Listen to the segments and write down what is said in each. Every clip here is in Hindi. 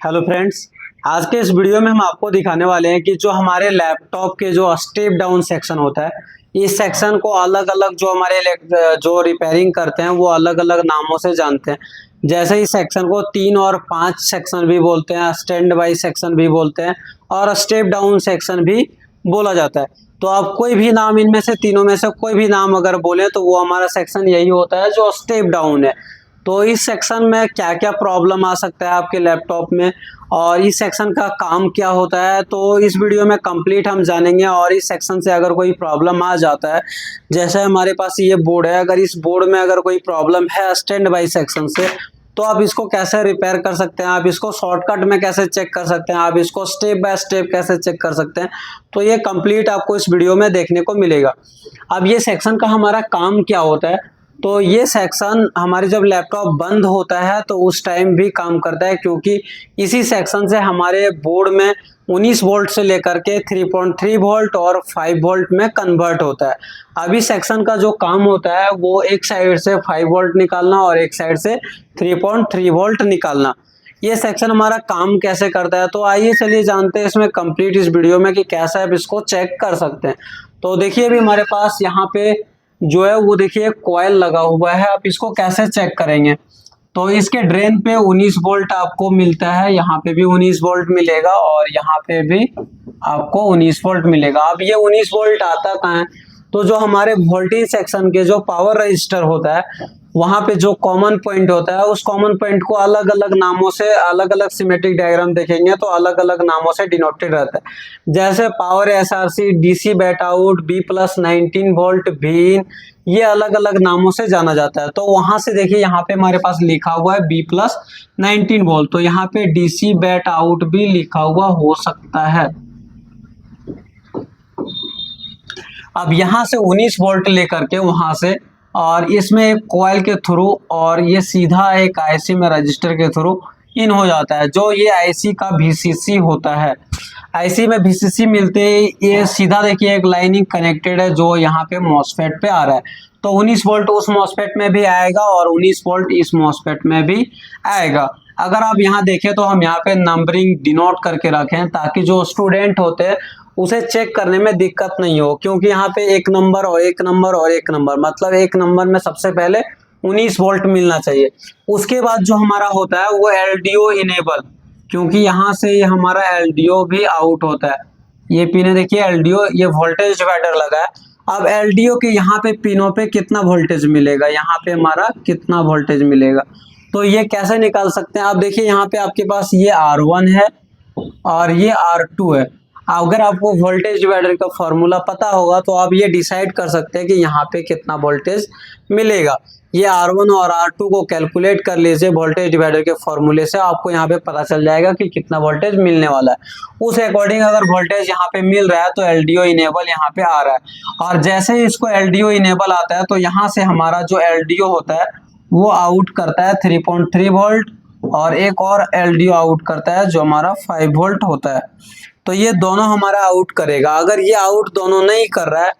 हेलो फ्रेंड्स, आज के इस वीडियो में हम आपको दिखाने वाले हैं कि जो हमारे लैपटॉप के जो स्टेप डाउन सेक्शन होता है, इस सेक्शन को अलग अलग जो हमारे जो रिपेयरिंग करते हैं वो अलग अलग नामों से जानते हैं। जैसे इस सेक्शन को 3 और 5 सेक्शन भी बोलते हैं, स्टैंड बाई सेक्शन भी बोलते हैं और स्टेप डाउन सेक्शन भी बोला जाता है। तो आप कोई भी नाम इनमें से तीनों में से कोई भी नाम अगर बोले तो वो हमारा सेक्शन यही होता है जो स्टेप डाउन है। तो इस सेक्शन में क्या क्या प्रॉब्लम आ सकता है आपके लैपटॉप में और इस सेक्शन का काम क्या होता है, तो इस वीडियो में कंप्लीट हम जानेंगे। और इस सेक्शन से अगर कोई प्रॉब्लम आ जाता है, जैसे हमारे पास ये बोर्ड है, अगर इस बोर्ड में अगर कोई प्रॉब्लम है स्टैंड बाई सेक्शन से, तो आप इसको कैसे रिपेयर कर सकते हैं, आप इसको शॉर्टकट में कैसे चेक कर सकते हैं, आप इसको स्टेप बाय स्टेप कैसे चेक कर सकते हैं, तो ये कंप्लीट आपको इस वीडियो में देखने को मिलेगा। अब ये सेक्शन का हमारा काम क्या होता है, तो ये सेक्शन हमारे जब लैपटॉप बंद होता है तो उस टाइम भी काम करता है, क्योंकि इसी सेक्शन से हमारे बोर्ड में 19 वोल्ट से लेकर के 3.3 वोल्ट और 5 वोल्ट में कन्वर्ट होता है। अभी सेक्शन का जो काम होता है वो एक साइड से 5 वोल्ट निकालना और एक साइड से 3.3 वोल्ट निकालना। ये सेक्शन हमारा काम कैसे करता है, तो आइए चलिए जानते हैं इसमें कंप्लीट इस वीडियो में कि कैसे आप इसको चेक कर सकते हैं। तो देखिए अभी हमारे पास यहाँ पे जो है वो देखिए कॉइल लगा हुआ है। आप इसको कैसे चेक करेंगे, तो इसके ड्रेन पे 19 वोल्ट आपको मिलता है, यहाँ पे भी 19 वोल्ट मिलेगा और यहाँ पे भी आपको 19 वोल्ट मिलेगा। अब ये 19 वोल्ट आता कहाँ है, तो जो हमारे वोल्टेज सेक्शन के जो पावर रजिस्टर होता है वहां पे जो कॉमन पॉइंट होता है, उस कॉमन पॉइंट को अलग अलग नामों से, अलग अलग सिमेट्रिक डायग्राम देखेंगे तो अलग अलग नामों से डिनोटेड रहता है। जैसे power SRC, DC bat out, B plus 19 volt, बीन, ये अलग अलग नामों से जाना जाता है। तो वहां से देखिए यहाँ पे हमारे पास लिखा हुआ है बी प्लस 19 वोल्ट, तो यहाँ पे डीसी बैट आउट भी लिखा हुआ हो सकता है। अब यहाँ से 19 वोल्ट लेकर के वहां से, और इसमें एक कॉइल के थ्रू और ये सीधा एक आईसी में रजिस्टर के थ्रू इन हो जाता है। जो ये आईसी का वीसीसी होता है, आईसी में वीसीसी मिलते ही ये सीधा देखिए एक लाइनिंग कनेक्टेड है जो यहाँ पे मॉसफेट पे आ रहा है। तो 19 वोल्ट उस मॉसफेट में भी आएगा और 19 वोल्ट इस मॉसफेट में भी आएगा। अगर आप यहाँ देखें तो हम यहाँ पे नंबरिंग डिनोट करके रखें ताकि जो स्टूडेंट होते हैं उसे चेक करने में दिक्कत नहीं हो, क्योंकि यहाँ पे एक नंबर और एक नंबर और एक नंबर, मतलब एक नंबर में सबसे पहले 19 वोल्ट मिलना चाहिए। उसके बाद जो हमारा होता है वो एलडीओ इनेबल, क्योंकि यहाँ से ये हमारा एलडीओ भी आउट होता है। ये पिन देखिए एलडीओ, ये वोल्टेज डिवाइडर लगा है। अब एलडीओ के यहाँ पे पिनों पे कितना वोल्टेज मिलेगा, यहाँ पे हमारा कितना वोल्टेज मिलेगा, तो ये कैसे निकाल सकते हैं। आप देखिए यहाँ पे आपके पास ये R1 है और ये R2 है। अगर आपको वोल्टेज डिवाइडर का फॉर्मूला पता होगा तो आप ये डिसाइड कर सकते हैं कि यहाँ पे कितना वोल्टेज मिलेगा। ये R1 और R2 को कैलकुलेट कर लीजिए वोल्टेज डिवाइडर के फॉर्मूले से, आपको यहाँ पे पता चल जाएगा कि कितना वोल्टेज मिलने वाला है। उस अकॉर्डिंग अगर वोल्टेज यहाँ पे मिल रहा है तो एलडीओ इनेबल यहाँ पे आ रहा है, और जैसे ही इसको एलडीओ इनेबल आता है तो यहाँ से हमारा जो एलडीओ होता है वो आउट करता है 3.3 वोल्ट और एक और एलडीओ आउट करता है जो हमारा 5 वोल्ट होता है। तो ये दोनों हमारा आउट करेगा। अगर ये आउट दोनों नहीं कर रहा है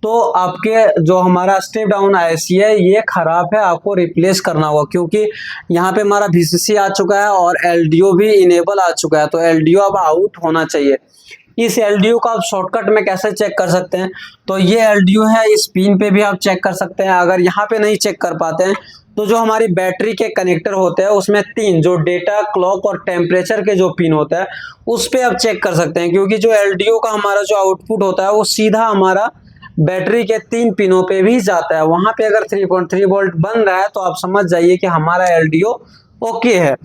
तो आपके जो हमारा स्टेप डाउन आईसी है ये खराब है, आपको रिप्लेस करना होगा, क्योंकि यहाँ पे हमारा वीसीसी आ चुका है और एलडीओ भी इनेबल आ चुका है। तो एलडीओ अब आउट होना चाहिए। इस एलडीओ का आप शॉर्टकट में कैसे चेक कर सकते हैं, तो ये एलडीओ है, इस पिन पे भी आप चेक कर सकते हैं। अगर यहाँ पे नहीं चेक कर पाते हैं तो जो हमारी बैटरी के कनेक्टर होते हैं उसमें 3 जो डेटा, क्लॉक और टेम्परेचर के जो पिन होता है उस पे आप चेक कर सकते हैं, क्योंकि जो एलडीओ का हमारा जो आउटपुट होता है वो सीधा हमारा बैटरी के 3 पिनों पे भी जाता है। वहां पे अगर 3.3 वोल्ट बन रहा है तो आप समझ जाइए कि हमारा एलडीओ ओके है।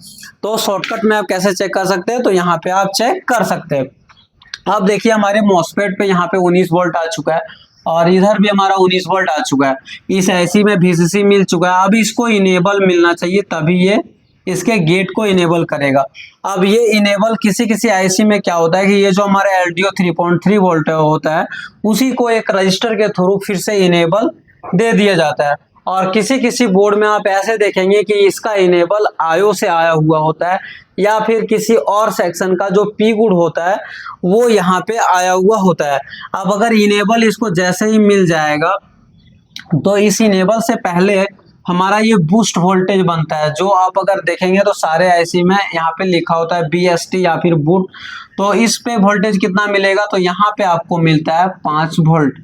तो शॉर्टकट में आप कैसे चेक कर सकते हैं, तो यहाँ पे आप चेक कर सकते हैं। अब देखिए हमारे मॉसफेट पे यहाँ पे 19 वोल्ट आ चुका है और इधर भी हमारा 19 वोल्ट आ चुका है। इस आईसी में वीसीसी मिल चुका है। अब इसको इनेबल मिलना चाहिए, तभी ये इसके गेट को इनेबल करेगा। अब ये इनेबल किसी किसी आईसी में क्या होता है कि ये जो हमारा एलडीओ 3.3 वोल्ट होता है उसी को एक रजिस्टर के थ्रू फिर से इनेबल दे दिया जाता है, और किसी किसी बोर्ड में आप ऐसे देखेंगे कि इसका इनेबल आयो से आया हुआ होता है, या फिर किसी और सेक्शन का जो पी गुड होता है वो यहाँ पे आया हुआ होता है। अब अगर इनेबल इसको जैसे ही मिल जाएगा तो इस इनेबल से पहले हमारा ये बूस्ट वोल्टेज बनता है, जो आप अगर देखेंगे तो सारे आईसी में यहाँ पे लिखा होता है BST या फिर बूट। तो इस पे वोल्टेज कितना मिलेगा, तो यहाँ पे आपको मिलता है 5 वोल्ट,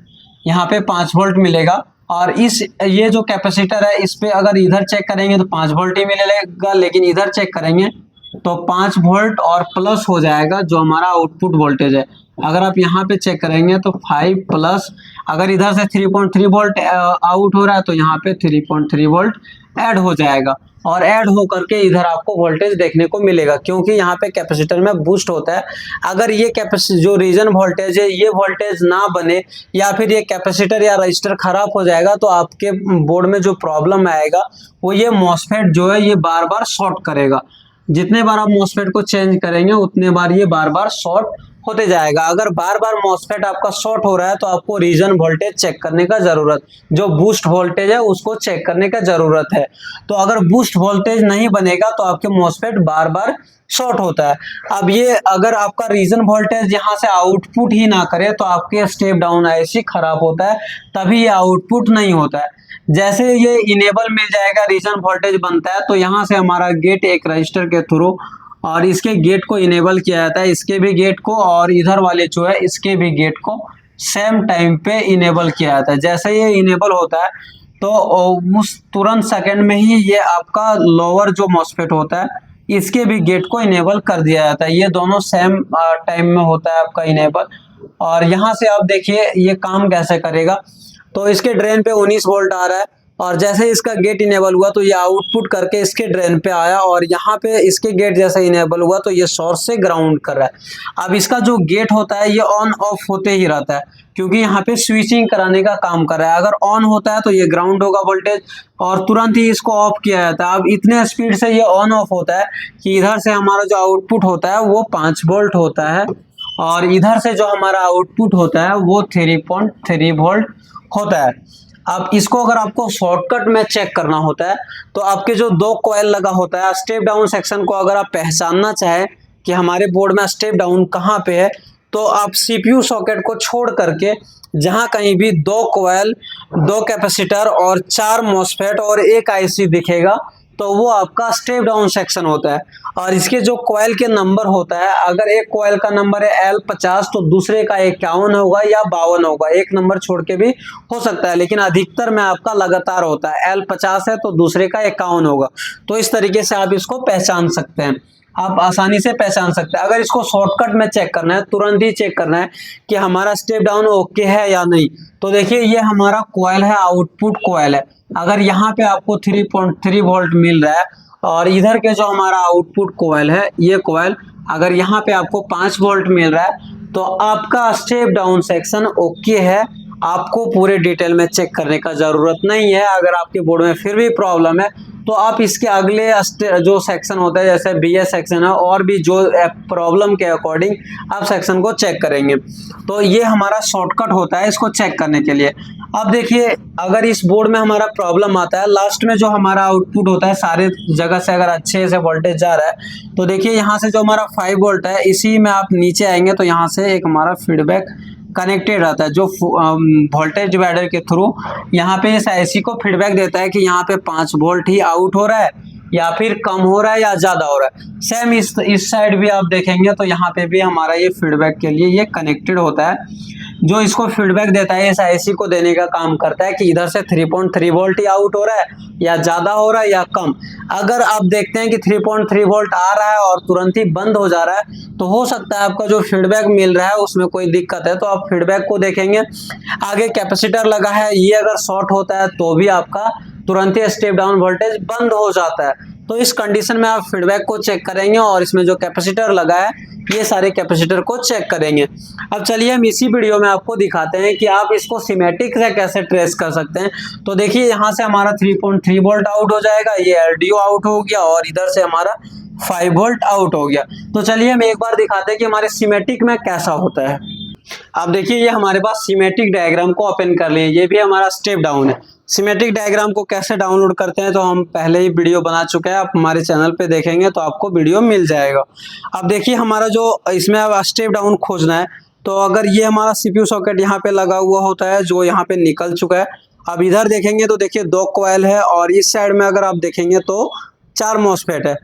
यहाँ पे 5 वोल्ट मिलेगा। और इस ये जो कैपेसिटर है इस पे अगर इधर चेक करेंगे तो 5 वोल्ट ही मिलेगा, लेकिन इधर चेक करेंगे तो 5 वोल्ट और प्लस हो जाएगा जो हमारा आउटपुट वोल्टेज है। अगर आप यहाँ पे चेक करेंगे तो 5 प्लस, अगर इधर से 3.3 वोल्ट आउट हो रहा है तो यहाँ पे 3.3 वोल्ट ऐड हो जाएगा, और ऐड हो करके इधर आपको वोल्टेज देखने को मिलेगा, क्योंकि यहाँ पे कैपेसिटर में बूस्ट होता है। अगर ये जो रीजन वोल्टेज है ये वोल्टेज ना बने या फिर ये कैपेसिटर या रजिस्टर खराब हो जाएगा तो आपके बोर्ड में जो प्रॉब्लम आएगा वो ये मॉसफेट जो है ये बार बार शॉर्ट करेगा। जितने बार आप मॉसफेट को चेंज करेंगे उतने बार ये बार बार शॉर्ट होते जाएगा। अगर बार बार मॉसफेट आपका शॉर्ट हो रहा है तो आपको रीजन वोल्टेज चेक करने का जरूरत, जो बूस्ट वोल्टेज है उसको चेक करने का जरूरत है। तो अगर बूस्ट वोल्टेज नहीं बनेगा तो आपके मॉसफेट बार बार शॉर्ट होता है। अब ये अगर आपका रीजन वोल्टेज यहाँ से आउटपुट ही ना करे तो आपके स्टेप डाउन आईसी खराब होता है, तभी ये आउटपुट नहीं होता है। जैसे ये इनेबल मिल जाएगा, रीजन वोल्टेज बनता है, तो यहाँ से हमारा गेट एक रजिस्टर के थ्रू और इसके गेट को इनेबल किया जाता है, इसके भी गेट को और इधर वाले जो है इसके भी गेट को सेम टाइम पे इनेबल किया जाता है। जैसे ये इनेबल होता है तो उस तुरंत सेकंड में ही ये आपका लोअर जो मॉसफेट होता है इसके भी गेट को इनेबल कर दिया जाता है। ये दोनों सेम टाइम में होता है आपका इनेबल। और यहाँ से आप देखिए ये काम कैसे करेगा। तो इसके ड्रेन पे 19 वोल्ट आ रहा है और जैसे इसका गेट इनेबल हुआ तो ये आउटपुट करके इसके ड्रेन पे आया, और यहाँ पे इसके गेट जैसे इनेबल हुआ तो ये सोर्स से ग्राउंड कर रहा है। अब इसका जो गेट होता है ये ऑन ऑफ होते ही रहता है, क्योंकि यहाँ पे स्विचिंग कराने का काम कर रहा है। अगर ऑन होता है तो ये ग्राउंड होगा वोल्टेज और तुरंत ही इसको ऑफ किया जाता है। अब इतने स्पीड से ये ऑन ऑफ होता है कि इधर से हमारा जो आउटपुट होता है वो 5 वोल्ट होता है और इधर से जो हमारा आउटपुट होता है वो 3.3 वोल्ट होता है। अब इसको अगर आपको शॉर्टकट में चेक करना होता है तो आपके जो 2 कॉइल लगा होता है स्टेप डाउन सेक्शन को अगर आप पहचानना चाहे कि हमारे बोर्ड में स्टेप डाउन कहाँ पे है, तो आप CPU सॉकेट को छोड़ करके जहां कहीं भी 2 कॉइल, 2 कैपेसिटर और 4 मॉसफेट और 1 IC दिखेगा तो वो आपका स्टेप डाउन सेक्शन होता है। और इसके जो कॉइल के नंबर होता है, अगर एक कॉइल का नंबर है L50 तो दूसरे का 51 होगा या 52 होगा, एक नंबर छोड़ के भी हो सकता है, लेकिन अधिकतर में आपका लगातार होता है। L50 है तो दूसरे का 51 होगा। तो इस तरीके से आप इसको पहचान सकते हैं, आप आसानी से पहचान सकते हैं। अगर इसको शॉर्टकट में चेक करना है, तुरंत ही चेक करना है कि हमारा स्टेप डाउन ओके है या नहीं, तो देखिए ये हमारा कॉइल है, आउटपुट कॉइल है। अगर यहाँ पे आपको 3.3 वोल्ट मिल रहा है और इधर के जो हमारा आउटपुट कॉइल है ये कॉइल अगर यहाँ पे आपको 5 वोल्ट मिल रहा है तो आपका स्टेप डाउन सेक्शन ओके है। आपको पूरे डिटेल में चेक करने का जरूरत नहीं है। अगर आपके बोर्ड में फिर भी प्रॉब्लम है तो आप इसके अगले जो सेक्शन होता है जैसे BS सेक्शन है और भी जो प्रॉब्लम के अकॉर्डिंग आप सेक्शन को चेक करेंगे। तो ये हमारा शॉर्टकट होता है इसको चेक करने के लिए। अब देखिए अगर इस बोर्ड में हमारा प्रॉब्लम आता है, लास्ट में जो हमारा आउटपुट होता है सारे जगह से अगर अच्छे से वोल्टेज जा रहा है तो देखिए यहाँ से जो हमारा 5 वोल्ट है इसी में आप नीचे आएंगे तो यहाँ से एक हमारा फीडबैक कनेक्टेड रहता है जो वोल्टेज डिवाइडर के थ्रू यहाँ पे इस IC को फीडबैक देता है कि यहाँ पे 5 वोल्ट ही आउट हो रहा है या फिर कम हो रहा है या ज़्यादा हो रहा है। सेम इस साइड भी आप देखेंगे तो यहाँ पे भी हमारा ये फीडबैक के लिए ये कनेक्टेड होता है, जो इसको फीडबैक देता है इस IC को देने का काम करता है कि इधर से 3.3 वोल्ट ही आउट हो रहा है या ज़्यादा हो रहा है या कम। अगर आप देखते हैं कि 3.3 वोल्ट आ रहा है और तुरंत ही बंद हो जा रहा है तो हो सकता है आपका जो फीडबैक मिल रहा है उसमें कोई दिक्कत है, तो आप फीडबैक को देखेंगे। आगे कैपेसिटर लगा है, ये अगर शॉर्ट होता है तो भी आपका तुरंत ही स्टेप डाउन वोल्टेज बंद हो जाता है। तो इस कंडीशन में आप फीडबैक को चेक करेंगे और इसमें जो कैपेसिटर लगा है ये सारे कैपेसिटर को चेक करेंगे। अब चलिए हम इसी वीडियो में आपको दिखाते हैं कि आप इसको सिमेटिक से कैसे ट्रेस कर सकते हैं। तो देखिए यहाँ से हमारा 3.3 वोल्ट आउट हो जाएगा, ये LDO आउट हो गया और इधर से हमारा 5 वोल्ट आउट हो गया। तो चलिए हम एक बार दिखाते हैं कि हमारे सिमेटिक में कैसा होता है। अब देखिए ये हमारे पास सिमेटिक डायग्राम को ओपन कर लिए, ये भी हमारा स्टेप डाउन है। सिमेटिक डायग्राम को कैसे डाउनलोड करते हैं तो हम पहले ही वीडियो बना चुके हैं, आप हमारे चैनल पे देखेंगे तो आपको वीडियो मिल जाएगा। अब देखिए हमारा जो इसमें अब स्टेप डाउन खोजना है तो अगर ये हमारा CPU सॉकेट यहाँ पे लगा हुआ होता है जो यहाँ पे निकल चुका है, अब इधर देखेंगे तो देखिए 2 कॉइल है और इस साइड में अगर आप देखेंगे तो 4 मॉसफेट है।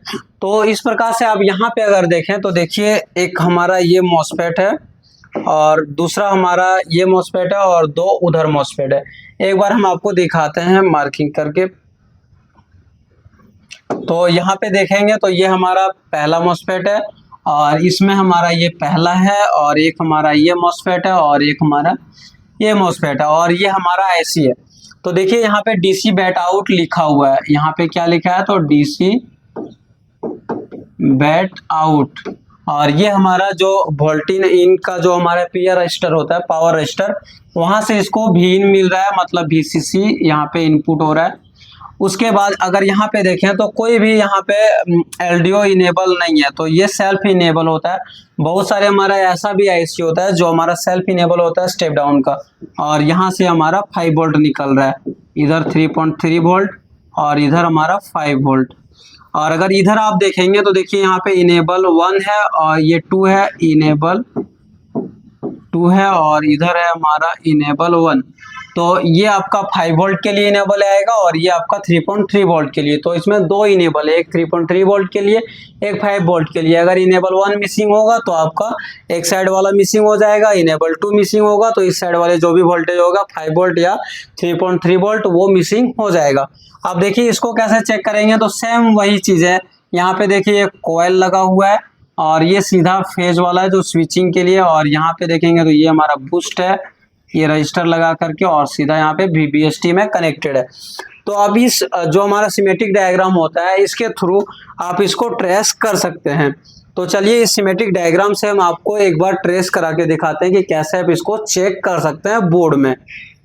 तो इस प्रकार से आप यहाँ पे अगर देखें तो देखिए एक हमारा ये मॉसफेट है और दूसरा हमारा ये मॉसफेट है और 2 उधर मॉसफेट है। एक बार हम आपको दिखाते हैं मार्किंग करके। तो यहाँ पे देखेंगे तो ये हमारा पहला मॉसफेट है और इसमें हमारा ये पहला है और एक हमारा ये मॉसफेट है और एक हमारा ये मॉसफेट है और ये हमारा ऐसी है। तो देखिए यहाँ पे डीसी बैट आउट लिखा हुआ है, यहाँ पे क्या लिखा है तो डीसी बैट आउट। और ये हमारा जो वोल्टेज इन का जो हमारा पीआर रजिस्टर होता है, पावर रजिस्टर, वहां से इसको भी इन मिल रहा है, मतलब वीसीसी यहाँ पे इनपुट हो रहा है। उसके बाद अगर यहाँ पे देखें तो कोई भी यहाँ पे एलडीओ इनेबल नहीं है, तो ये सेल्फ इनेबल होता है। बहुत सारे हमारा ऐसा भी आईसी होता है जो हमारा सेल्फ इनेबल होता है स्टेप डाउन का, और यहाँ से हमारा 5 वोल्ट निकल रहा है, इधर 3.3 वोल्ट और इधर हमारा 5 वोल्ट। और अगर इधर आप देखेंगे तो देखिए यहाँ पे इनेबल 1 है और ये 2 है, इनेबल 2 है और इधर है हमारा इनेबल 1। तो ये आपका 5 वोल्ट के लिए इनेबल आएगा और ये आपका 3.3 वोल्ट के लिए। तो इसमें 2 इनेबल है, एक 3.3 वोल्ट के लिए, एक 5 वोल्ट के लिए। अगर इनेबल 1 मिसिंग होगा तो आपका एक साइड वाला मिसिंग हो जाएगा, इनेबल 2 मिसिंग होगा तो इस साइड वाले जो भी वोल्टेज होगा 5 वोल्ट या 3.3 वोल्ट वो मिसिंग हो जाएगा। अब देखिए इसको कैसे चेक करेंगे, तो सेम वही चीज है। यहाँ पे देखिए एक कॉइल लगा हुआ है और ये सीधा फेज वाला है जो स्विचिंग के लिए, और यहाँ पे देखेंगे तो ये हमारा बूस्ट है, ये रजिस्टर लगा करके और सीधा यहाँ पे VBST में कनेक्टेड है। तो अब इस जो हमारा सिमेटिक डायग्राम होता है इसके थ्रू आप इसको ट्रेस कर सकते हैं। तो चलिए इस सिमेटिक डायग्राम से हम आपको एक बार ट्रेस करा के दिखाते हैं कि कैसे आप इसको चेक कर सकते हैं बोर्ड में।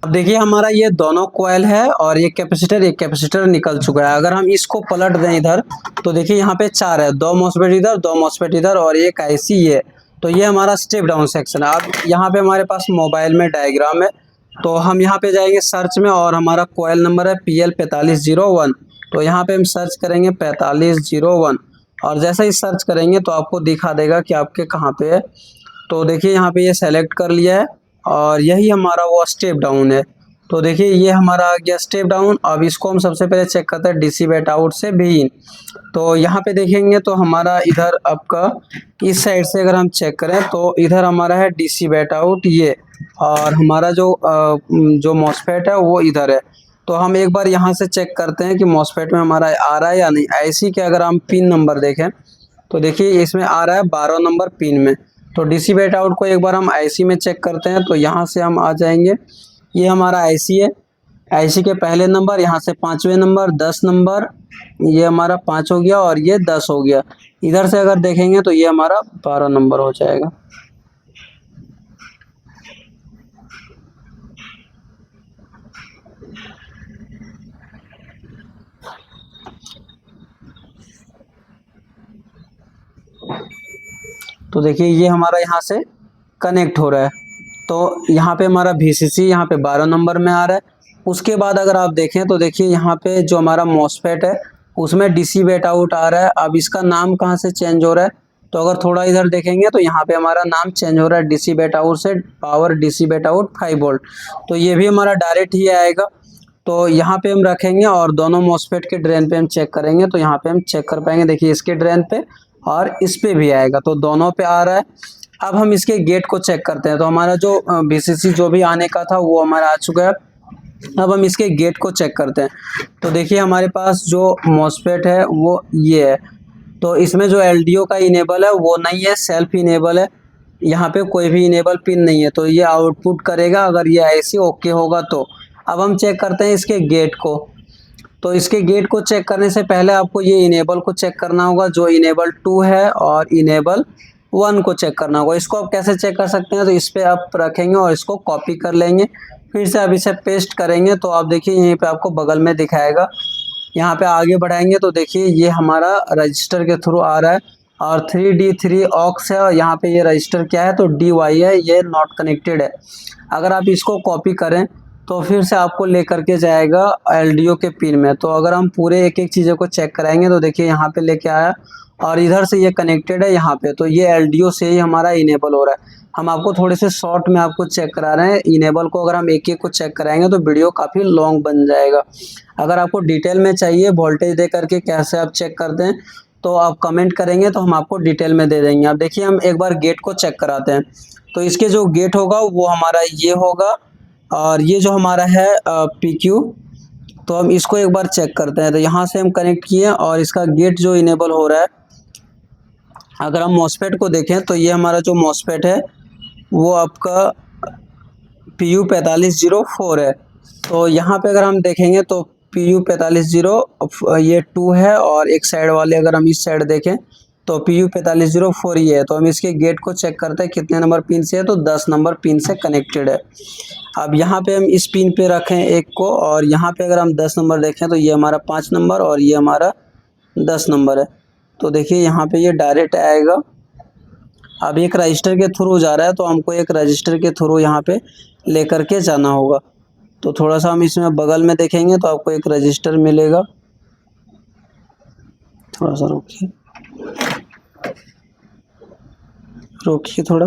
अब देखिए हमारा ये दोनों कॉइल है और एक कैपेसिटर निकल चुका है। अगर हम इसको पलट दें इधर तो देखिए यहाँ पे 4 है, 2 मॉसफेट इधर, 2 मॉसफेट इधर और एक आईसी ये। तो ये हमारा स्टेप डाउन सेक्शन है। अब यहाँ पे हमारे पास मोबाइल में डायग्राम है, तो हम यहाँ पे जाएंगे सर्च में और हमारा कॉइल नंबर है PL4501। तो यहाँ पे हम सर्च करेंगे 4501 और जैसे ही सर्च करेंगे तो आपको दिखा देगा कि आपके कहाँ पे है। तो देखिए यहाँ पे ये सेलेक्ट कर लिया है और यही हमारा वो स्टेप डाउन है। तो देखिए ये हमारा आ गया स्टेप डाउन। अब इसको हम सबसे पहले चेक करते हैं डीसी बैट आउट से भी इन। तो यहाँ पे देखेंगे तो हमारा इधर आपका इस साइड से अगर हम चेक करें तो इधर हमारा है डीसी बैट आउट ये, और हमारा जो मॉसफेट है वो इधर है। तो हम एक बार यहाँ से चेक करते हैं कि मॉसफेट में हमारा आ रहा है या नहीं। आईसी के अगर हम पिन नंबर देखें तो देखिए इसमें आ रहा है 12 नंबर पिन में। तो डीसी बैट आउट को एक बार हम आईसी में चेक करते हैं। तो यहाँ से हम आ जाएंगे, ये हमारा आईसी है, आईसी के पहले नंबर, यहाँ से 5वें नंबर, 10 नंबर, ये हमारा 5 हो गया और ये 10 हो गया। इधर से अगर देखेंगे तो ये हमारा 12 नंबर हो जाएगा। तो देखिए ये हमारा यहाँ से कनेक्ट हो रहा है। तो यहाँ पे हमारा VCC यहाँ पे 12 नंबर में आ रहा है। उसके बाद अगर आप देखें तो देखिए यहाँ पे जो हमारा मॉसफेट है उसमें डीसी बैट आउट आ रहा है। अब इसका नाम कहाँ से चेंज हो रहा है, तो अगर थोड़ा इधर देखेंगे तो यहाँ पे हमारा नाम चेंज हो रहा है डीसी बैट आउट से power DC bat out 5 volt. तो ये भी हमारा डायरेक्ट ही आएगा। तो यहाँ पे हम रखेंगे और दोनों मॉसफेट के ड्रेन पे हम चेक करेंगे तो यहाँ पे हम चेक कर पाएंगे। देखिए इसके ड्रेन पे और इस पे भी आएगा, तो दोनों पे आ रहा है। अब हम इसके गेट को चेक करते हैं। तो हमारा जो VCC जो भी आने का था वो हमारा आ चुका है। अब हम इसके गेट को चेक करते हैं। तो देखिए हमारे पास जो मॉसफेट है वो ये है। तो इसमें जो LDO का इनेबल है वो नहीं है, सेल्फ इनेबल है। यहाँ पे कोई भी इनेबल पिन नहीं है, तो ये आउटपुट करेगा अगर ये ऐसे ओके होगा तो। अब हम चेक करते हैं इसके गेट को। तो इसके गेट को चेक करने से पहले आपको ये इनेबल को चेक करना होगा, जो इनेबल 2 है, और इनेबल 1 को चेक करना होगा। इसको आप कैसे चेक कर सकते हैं, तो इस पर आप रखेंगे और इसको कॉपी कर लेंगे, फिर से आप इसे पेस्ट करेंगे तो आप देखिए यहीं पे आपको बगल में दिखाएगा। यहाँ पे आगे बढ़ाएंगे तो देखिए ये हमारा रजिस्टर के थ्रू आ रहा है और 3D3 ऑक्स है, और यहाँ पे ये रजिस्टर क्या है तो DY है, ये नॉट कनेक्टेड है। अगर आप इसको कॉपी करें तो फिर से आपको लेकर के जाएगा LDO के पिन में। तो अगर हम पूरे एक एक चीज़ों को चेक कराएंगे तो देखिए यहाँ पे लेके आया और इधर से ये कनेक्टेड है यहाँ पे, तो ये LDO से ही हमारा इनेबल हो रहा है। हम आपको थोड़े से शॉर्ट में आपको चेक करा रहे हैं। इनेबल को अगर हम एक एक को चेक कराएंगे तो वीडियो काफ़ी लॉन्ग बन जाएगा। अगर आपको डिटेल में चाहिए वोल्टेज दे करके कैसे आप चेक करते हैं तो आप कमेंट करेंगे तो हम आपको डिटेल में दे देंगे। अब देखिए हम एक बार गेट को चेक कराते हैं। तो इसके जो गेट होगा वो हमारा ये होगा और ये जो हमारा है PQ, तो हम इसको एक बार चेक करते हैं। तो यहाँ से हम कनेक्ट किए और इसका गेट जो इनेबल हो रहा है, अगर हम मॉसफेट को देखें तो ये हमारा जो मॉसफेट है वो आपका PU 4504 है। तो यहाँ पे अगर हम देखेंगे तो PU 4504 ये 2 है और एक साइड वाले अगर हम इस साइड देखें तो PU 4504 ये है। तो हम इसके गेट को चेक करते हैं कितने नंबर पिन से है, तो 10 नंबर पिन से कनेक्टेड है। अब यहाँ पे हम इस पिन पे रखें एक को और यहाँ पे अगर हम 10 नंबर देखें तो ये हमारा 5 नंबर और ये हमारा 10 नंबर है। तो देखिए यहाँ पे ये डायरेक्ट आएगा। अब एक रजिस्टर के थ्रू जा रहा है तो हमको एक रजिस्टर के थ्रू यहाँ पे लेकर के जाना होगा। तो थोड़ा सा हम इसमें बगल में देखेंगे तो आपको एक रजिस्टर मिलेगा। थोड़ा सा रोकिए थोड़ा।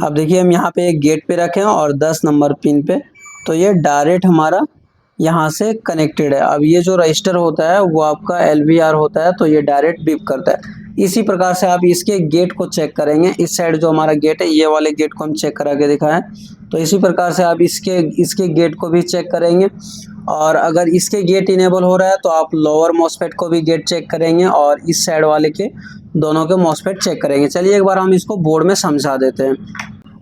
अब देखिए हम यहाँ पे एक गेट पे रखे हैं और 10 नंबर पिन पे, तो ये डायरेक्ट हमारा यहाँ से कनेक्टेड है। अब ये जो रजिस्टर होता है वो आपका LVR होता है, तो ये डायरेक्ट बीप करता है। इसी प्रकार से आप इसके गेट को चेक करेंगे। इस साइड जो हमारा गेट है ये वाले गेट को हम चेक करा के दिखाएं, तो इसी प्रकार से आप इसके गेट को भी चेक करेंगे। और अगर इसके गेट इनेबल हो रहा है तो आप लोअर मॉसफेट को भी गेट चेक करेंगे और इस साइड वाले के दोनों के मॉसफेट चेक करेंगे। चलिए एक बार हम इसको बोर्ड में समझा देते हैं।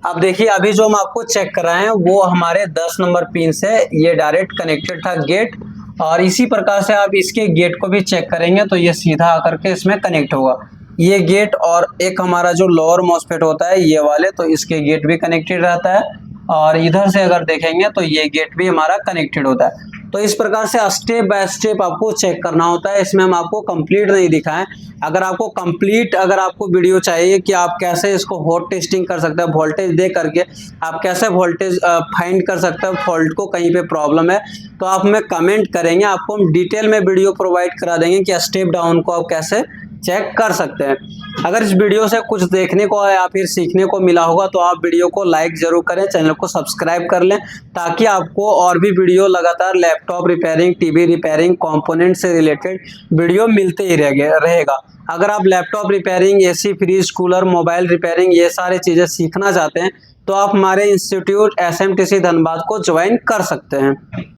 अब देखिए अभी जो हम आपको चेक कराए हैं वो हमारे 10 नंबर पिन से ये डायरेक्ट कनेक्टेड था गेट, और इसी प्रकार से आप इसके गेट को भी चेक करेंगे तो ये सीधा आकर के इसमें कनेक्ट होगा। ये गेट और एक हमारा जो लोअर मॉसफेट होता है ये वाले, तो इसके गेट भी कनेक्टेड रहता है और इधर से अगर देखेंगे तो ये गेट भी हमारा कनेक्टेड होता है। तो इस प्रकार से स्टेप बाय स्टेप आपको चेक करना होता है। इसमें हम आपको कंप्लीट नहीं दिखाएं। अगर आपको कंप्लीट वीडियो चाहिए कि आप कैसे इसको हॉट टेस्टिंग कर सकते हैं वोल्टेज दे करके, आप कैसे वोल्टेज फाइंड कर सकते हैं फॉल्ट को, कहीं पे प्रॉब्लम है तो आप हमें कमेंट करेंगे, आपको हम डिटेल में वीडियो प्रोवाइड करा देंगे कि स्टेप डाउन को आप कैसे चेक कर सकते हैं। अगर इस वीडियो से कुछ देखने को या फिर सीखने को मिला होगा तो आप वीडियो को लाइक जरूर करें, चैनल को सब्सक्राइब कर लें ताकि आपको और भी वीडियो लगातार laptop repairing, TV repairing, component से रिलेटेड वीडियो मिलते ही रहेगा। अगर आप laptop repairing, AC, fridge, cooler, mobile repairing ये सारी चीज़ें सीखना चाहते हैं तो आप हमारे इंस्टीट्यूट SMTC धनबाद को ज्वाइन कर सकते हैं।